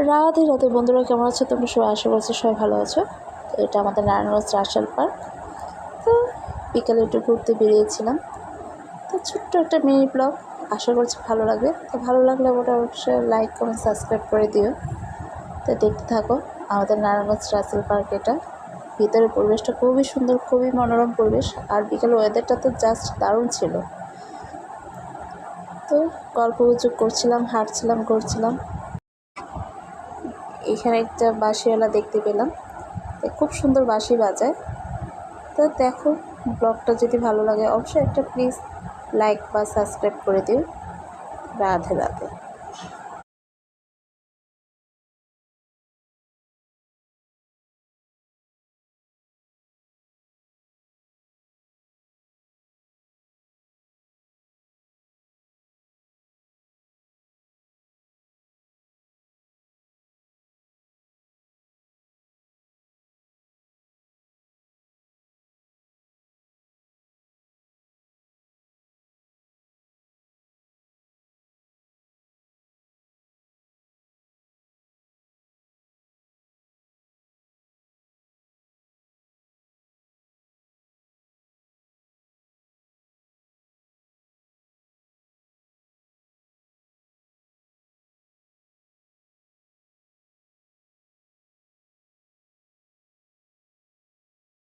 রাধে রাধে বন্ধুরা, কেমন আছো তোমরা সবাই? আশা করছি সবাই ভালো আছো। তো এটা আমাদের নারায়ণগঞ্জ রাসেল পার্ক। তো বিকালে একটু ঘুরতে বেরিয়েছিলাম। তো ছোট্ট একটা মিনি ব্লগ, আশা করছি ভালো লাগবে। তো ভালো লাগলে ওটা অবশ্যই লাইক কমেন্ট সাবস্ক্রাইব করে দিও। তো দেখতে থাকো আমাদের নারায়ণগঞ্জ রাসেল পার্ক। এটা ভিতরের পরিবেশটা খুবই সুন্দর, খুবই মনোরম পরিবেশ। আর বিকালে ওয়েদারটা তো জাস্ট দারুণ ছিল। তো গল্প গুজব করছিলাম, হাঁটছিলাম, ঘুরছিলাম। এখানে একটা বাঁশিওয়ালা দেখতে পেলাম, খুব সুন্দর বাঁশি বাজায়। তো দেখো, ব্লগটা যদি ভালো লাগে অবশ্যই একটা প্লিজ লাইক বা সাবস্ক্রাইব করে দিও। রাধে রাধে।